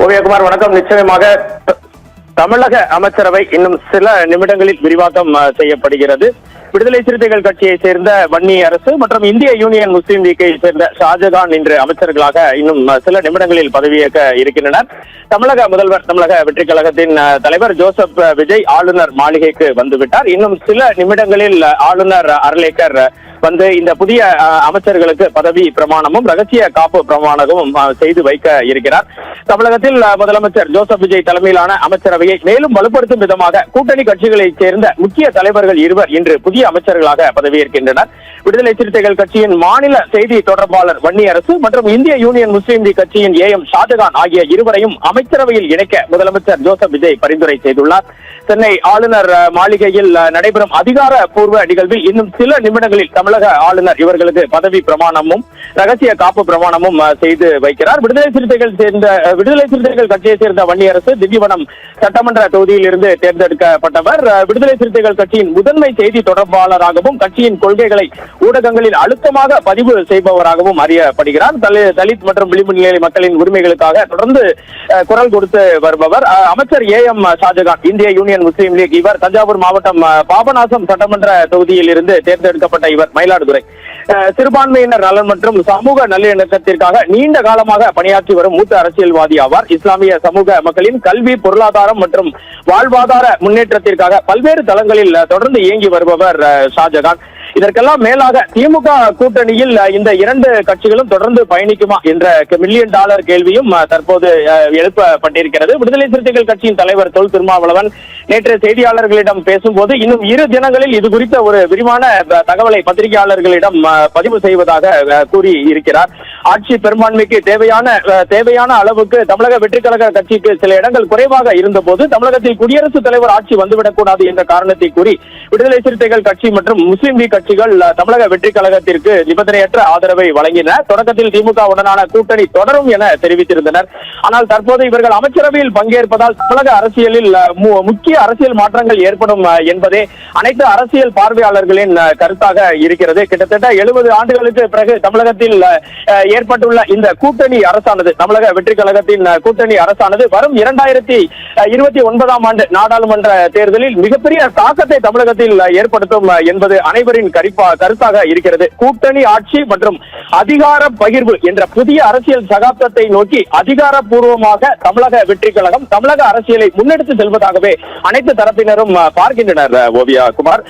ஓவியகுமார் வணக்கம். நிச்சயமாக தமிழக அமைச்சரவை இன்னும் சில நிமிடங்களில் விரிவாக்கம் செய்யப்படுகிறது. விடுதலை சிறுத்தைகள் கட்சியை சேர்ந்த வன்னி அரசு மற்றும் இந்திய யூனியன் முஸ்லீம் லீக்கை சேர்ந்த ஷாஜகான் இன்று அமைச்சர்களாக இன்னும் சில நிமிடங்களில் பதவியேற்க இருக்கின்றனர். தமிழக முதல்வர், தமிழக வெற்றி கழகத்தின் தலைவர் ஜோசப் விஜய் ஆளுநர் மாளிகைக்கு வந்துவிட்டார். இன்னும் சில நிமிடங்களில் ஆளுநர் அர்லேக்கர் வந்து இந்த புதிய அமைச்சர்களுக்கு பதவி பிரமாணமும் ரகசிய காப்பு பிரமாணமும் செய்து வைக்க இருக்கிறார். தமிழகத்தில் முதலமைச்சர் ஜோசப் விஜய் தலைமையிலான அமைச்சரவையை மேலும் வலுப்படுத்தும் விதமாக கூட்டணி கட்சிகளைச் சேர்ந்த முக்கிய தலைவர்கள் இருவர் இன்று புதிய அமைச்சர்களாக பதவியேற்கின்றனர். விடுதலை சிறுத்தைகள் கட்சியின் மாநில செய்தி தொடர்பாளர் வன்னி அரசு மற்றும் இந்திய யூனியன் முஸ்லீம் லீக் கட்சியின் ஏஎம் ஷாஜகான் ஆகிய இருவரையும் அமைச்சரவையில் இணைக்க முதலமைச்சர் ஜோசப் விஜய் பரிந்துரை செய்துள்ளார். சென்னை ஆளுநர் மாளிகையில் நடைபெறும் அதிகாரப்பூர்வ நிகழ்வில் இன்னும் சில நிமிடங்களில் தமிழக ஆளுநர் இவர்களுக்கு பதவி பிரமாணமும் ரகசிய காப்பு பிரமாணமும் செய்து வைக்கிறார். விடுதலை சிறுத்தைகள் கட்சியை சேர்ந்த வன்னி அரசு திண்டிவனம் சட்டமன்ற தொகுதியில் இருந்து தேர்ந்தெடுக்கப்பட்டவர். விடுதலை சிறுத்தைகள் கட்சியின் முதன்மை செய்தி தொடர்பாளராகவும் கட்சியின் கொள்கைகளை ஊடகங்களில் அழுத்தமாக பதிவு செய்பவராகவும் அறியப்படுகிறார். தலித் மற்றும் விளிம்பு நிலை மக்களின் உரிமைகளுக்காக தொடர்ந்து குரல் கொடுத்து வருபவர். அமைச்சர் ஏஎம் ஷாஜகான், இந்திய யூனியன் முஸ்லீம் லீக், இவர் தஞ்சாவூர் மாவட்டம் பாபநாசம் சட்டமன்ற தொகுதியில் இருந்து தேர்ந்தெடுக்கப்பட்ட இவர் மயிலாடுதுறை. சிறுபான்மையினர் நலன் மற்றும் சமூக நல்லிணக்கத்திற்காக நீண்ட காலமாக பணியாற்றி வரும் மூத்த அரசியல்வாதி ஆவார். இஸ்லாமிய சமூக மக்களின் கல்வி, பொருளாதாரம் மற்றும் வாழ்வாதார முன்னேற்றத்திற்காக பல்வேறு தளங்களில் தொடர்ந்து இயங்கி வருபவர் ஷாஜகான். இதற்கெல்லாம் மேலாக திமுக கூட்டணியில் இந்த இரண்டு கட்சிகளும் தொடர்ந்து பயணிக்குமா என்ற $1 மில்லியன் கேள்வியும் தற்போது எழுப்பப்பட்டிருக்கிறது. விடுதலை சிறுத்தைகள் கட்சியின் தலைவர் தொல் திருமாவளவன் நேற்று செய்தியாளர்களிடம் பேசும்போது இன்னும் 2 தினங்களில் இது குறித்த ஒரு விரிவான தகவலை பத்திரிகையாளர்களிடம் பதிவு செய்வதாக கூறி இருக்கிறார். ஆட்சி பெரும்பான்மைக்கு தேவையான அளவுக்கு தமிழக வெற்றி கழக கட்சிக்கு சில இடங்கள் குறைவாக இருந்தபோது தமிழகத்தில் குடியரசுத் தலைவர் ஆட்சி வந்துவிடக் கூடாது என்ற காரணத்தை கூறி விடுதலை சிறுத்தைகள் கட்சி மற்றும் முஸ்லீம் லீக் கட்சிகள் தமிழக வெற்றி கழகத்திற்கு நிபந்தனையற்ற ஆதரவை வழங்கின. தொடக்கத்தில் திமுகவுடனான கூட்டணி தொடரும் என தெரிவித்திருந்தனர். ஆனால் தற்போது இவர்கள் அமைச்சரவையில் பங்கேற்பதால் தமிழக அரசியலில் முக்கிய அரசியல் மாற்றங்கள் ஏற்படும் என்பதே அனைத்து அரசியல் பார்வையாளர்களின் கருத்தாக இருக்கிறது. கிட்டத்தட்ட 70 ஆண்டுகளுக்கு பிறகு தமிழகத்தில் ஏற்பட்டுள்ள இந்த கூட்டணி அரசானது, தமிழக வெற்றி கழகத்தின் கூட்டணி அரசானது வரும் 2029 ஆண்டு நாடாளுமன்ற தேர்தலில் மிகப்பெரிய தாக்கத்தை தமிழகத்தில் ஏற்படுத்தும் என்பது அனைவரின் கருத்தாக இருக்கிறது. கூட்டணி ஆட்சி மற்றும் அதிகார பகிர்வு என்ற புதிய அரசியல் சகாப்தத்தை நோக்கி அதிகாரப்பூர்வமாக தமிழக வெற்றி கழகம் தமிழக அரசியலை முன்னெடுத்து செல்வதாகவே அனைத்து தரப்பினரும் பார்க்கின்றனர். ஓவியா குமார்.